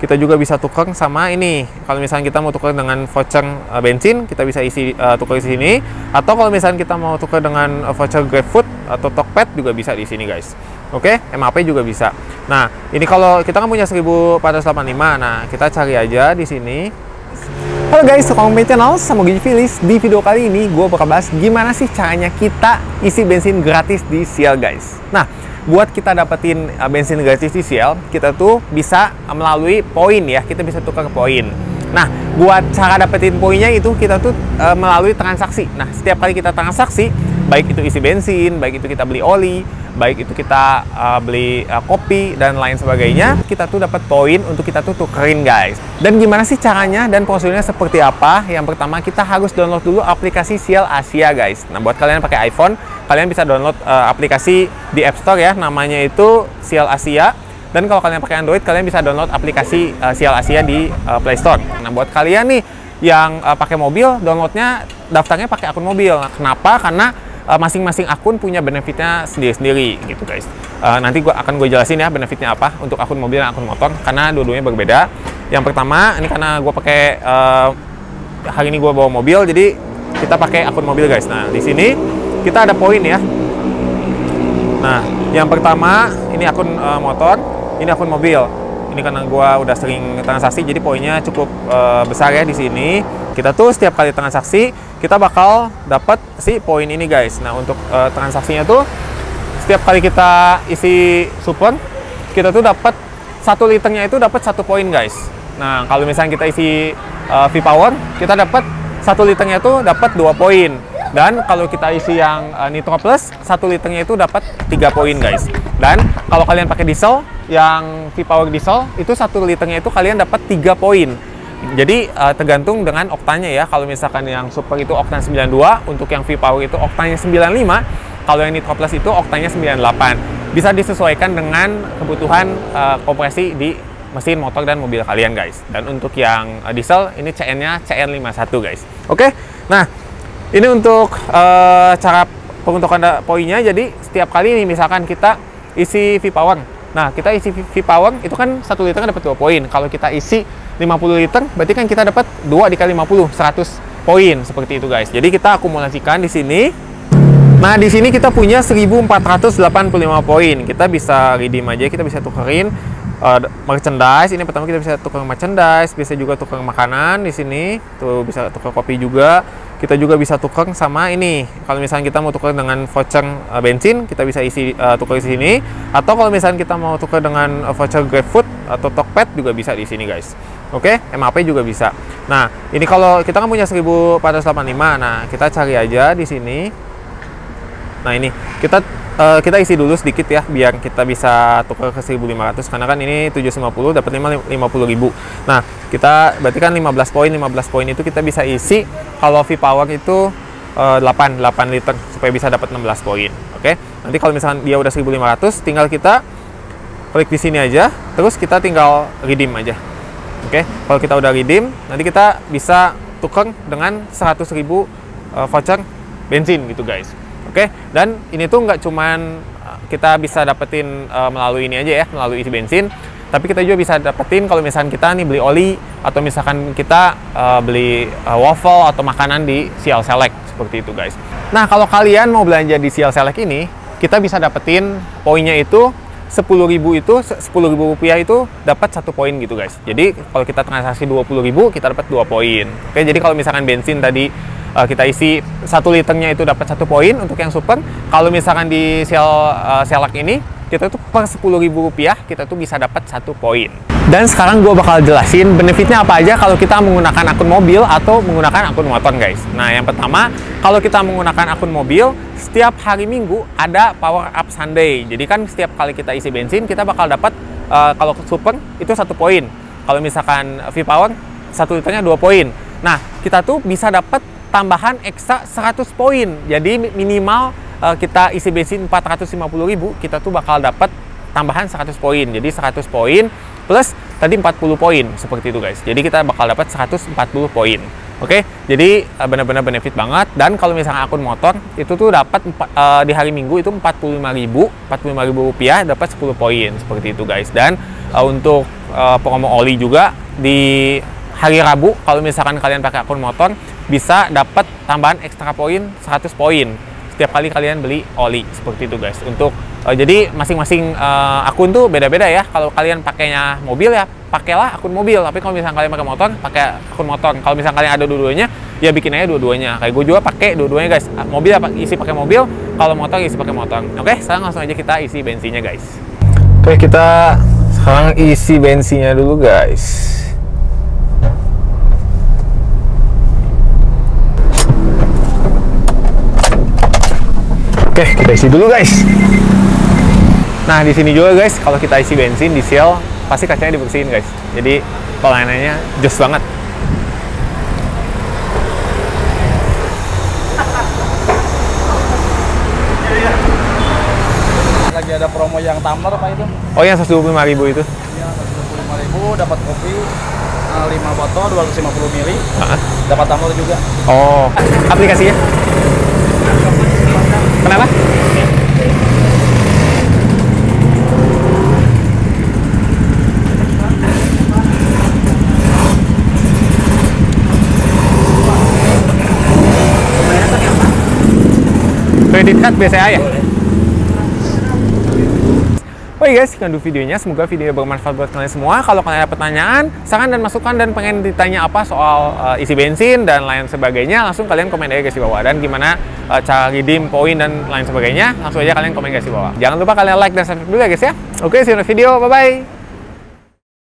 kita juga bisa tukar sama ini. Kalau misalnya kita mau tukar dengan voucher bensin, kita bisa isi tukar di sini. Atau kalau misalnya kita mau tukar dengan voucher GrabFood atau Tokped juga bisa di sini, guys. Oke, MAP juga bisa. Nah, ini kalau kita kan punya 1485. Nah, kita cari aja di sini. Halo guys, welcome to my channel sama gue Filis. Di video kali ini gue bakal bahas gimana sih caranya kita isi bensin gratis di Shell, guys. Nah, buat kita dapetin bensin gratis di Shell, kita tuh bisa melalui poin ya, kita bisa tukar poin. Nah, buat cara dapetin poinnya itu kita tuh melalui transaksi. Nah, setiap kali kita transaksi, baik itu isi bensin, baik itu kita beli oli, baik itu kita beli kopi dan lain sebagainya, kita tuh dapat poin untuk kita tuh tukerin, guys. Dan gimana sih caranya dan prosedurnya seperti apa? Yang pertama, kita harus download dulu aplikasi Shell Asia, guys. Nah, buat kalian pakai iPhone, kalian bisa download aplikasi di App Store ya, namanya itu Shell Asia. Dan kalau kalian pakai Android, kalian bisa download aplikasi Shell Asia di Play Store. Nah, buat kalian nih yang pakai mobil, downloadnya daftarnya pakai akun mobil. Nah, kenapa? Karena masing-masing akun punya benefitnya sendiri-sendiri gitu, guys. Nanti akan gue jelasin ya benefitnya apa untuk akun mobil dan akun motor, karena dua-duanya berbeda. Yang pertama, ini karena gue pakai hari ini gue bawa mobil, jadi kita pakai akun mobil, guys. Nah, di sini kita ada poin ya. Nah, yang pertama ini akun motor, ini akun mobil. Ini karena gue udah sering transaksi, jadi poinnya cukup besar ya di sini. Kita tuh setiap kali transaksi, kita bakal dapat si poin ini, guys. Nah, untuk transaksinya tuh setiap kali kita isi super, kita tuh dapat 1 liternya itu dapat 1 poin, guys. Nah, kalau misalnya kita isi V-Power, kita dapat 1 liternya itu dapat 2 poin. Dan kalau kita isi yang Nitro Plus, 1 liternya itu dapat 3 poin, guys. Dan kalau kalian pakai diesel, yang V-Power diesel, itu 1 liternya itu kalian dapat 3 poin. Jadi tergantung dengan oktannya ya. Kalau misalkan yang super itu oktan 92, untuk yang V-Power itu oktannya 95, kalau yang Nitro Plus itu oktannya 98. Bisa disesuaikan dengan kebutuhan kompresi di mesin motor dan mobil kalian, guys. Dan untuk yang diesel, ini CN-nya CN51, guys. Oke, nah ini untuk cara penguntukan poinnya. Jadi setiap kali ini misalkan kita isi V-Power, nah kita isi V-Power itu kan 1 liter dapat 2 poin. Kalau kita isi 50 liter, berarti kan kita dapat 2 dikali 50, 100 poin seperti itu, guys. Jadi kita akumulasikan di sini. Nah, di sini kita punya 1485 poin. Kita bisa redeem aja, kita bisa tukerin merchandise. Ini pertama kita bisa tukar merchandise, bisa juga tukar makanan di sini. Tuh bisa tukar kopi juga. Kita juga bisa tukar sama ini. Kalau misalnya kita mau tukar dengan voucher bensin, kita bisa isi tukar di sini. Atau kalau misalnya kita mau tukar dengan voucher GrabFood atau Tokped juga bisa di sini, guys. Oke, MAP juga bisa. Nah, ini kalau kita kan punya 1485. Nah, kita cari aja di sini. Nah, ini kita isi dulu sedikit ya, biar kita bisa tukar ke 1500, karena kan ini 750 dapat 50.000. Nah, kita berarti kan 15 poin itu kita bisa isi kalau V-Power itu 8 liter supaya bisa dapat 16 poin. Oke. Nanti kalau misalkan dia udah 1500, tinggal kita klik di sini aja, terus kita tinggal redeem aja. Oke. Kalau kita udah redeem, nanti kita bisa tukar dengan 100.000 voucher bensin gitu, guys. Oke, dan ini tuh nggak cuman kita bisa dapetin melalui ini aja ya, melalui isi bensin, tapi kita juga bisa dapetin kalau misalkan kita nih beli oli, atau misalkan kita beli waffle atau makanan di Shell Select, seperti itu, guys. Nah, kalau kalian mau belanja di Shell Select ini, kita bisa dapetin poinnya itu 10.000 itu, 10.000 rupiah itu dapat 1 poin gitu, guys. Jadi kalau kita transaksi 20.000, kita dapat 2 poin. Oke, jadi kalau misalkan bensin tadi kita isi 1 liternya itu dapat 1 poin untuk yang super. Kalau misalkan di Shell Select ini, kita tuh per 10.000 rupiah kita tuh bisa dapat 1 poin. Dan sekarang gue bakal jelasin benefitnya apa aja kalau kita menggunakan akun mobil atau menggunakan akun motor, guys. Nah, yang pertama, kalau kita menggunakan akun mobil, setiap hari Minggu ada Power Up Sunday. Jadi kan setiap kali kita isi bensin, kita bakal dapat kalau super itu 1 poin. Kalau misalkan V-Power 1 liternya 2 poin. Nah, kita tuh bisa dapat tambahan ekstra 100 poin. Jadi minimal kita isi bensin 450.000, kita tuh bakal dapat tambahan 100 poin. Jadi 100 poin plus tadi 40 poin seperti itu, guys. Jadi kita bakal dapat 140 poin. Oke, jadi benar-benar benefit banget. Dan kalau misalnya akun motor itu tuh dapat di hari Minggu itu 45.000 rupiah dapat 10 poin seperti itu guys. Dan untuk promo oli juga di hari Rabu kalau misalkan kalian pakai akun motor bisa dapat tambahan ekstra poin 100 poin setiap kali kalian beli oli seperti itu guys. Untuk jadi masing-masing akun tuh beda-beda ya. Kalau kalian pakainya mobil ya pakailah akun mobil, tapi kalau misalnya kalian pakai motor pakai akun motor. Kalau misalnya kalian ada dua-duanya ya bikin aja dua-duanya. Kayak gue juga pakai dua-duanya guys. Mobil isi pakai mobil, kalau motor isi pakai motor. Oke, sekarang langsung aja kita isi bensinnya guys. Oke, kita sekarang isi bensinnya dulu guys. Oke, kita isi dulu guys. Nah, di sini juga guys, kalau kita isi bensin di Shell pasti kacanya dibersihin guys. Jadi pelayanannya jos banget. Lagi ada promo yang tumbler Pak itu. Oh, yang 125.000 itu? Iya, 125.000 dapat kopi 5 botol 250 ml. Dapat tumbler juga. Oh, aplikasinya? Kenapa? Credit card BCA ya? Oke guys, sekian dulu videonya. Semoga videonya bermanfaat buat kalian semua. Kalau kalian ada pertanyaan, saran dan masukan dan pengen ditanya apa soal isi bensin dan lain sebagainya, langsung kalian komen aja guys di bawah. Dan gimana cara redeem poin dan lain sebagainya, langsung aja kalian komen guys di bawah. Jangan lupa kalian like dan subscribe dulu ya guys ya. Oke, see you in the video. Bye-bye.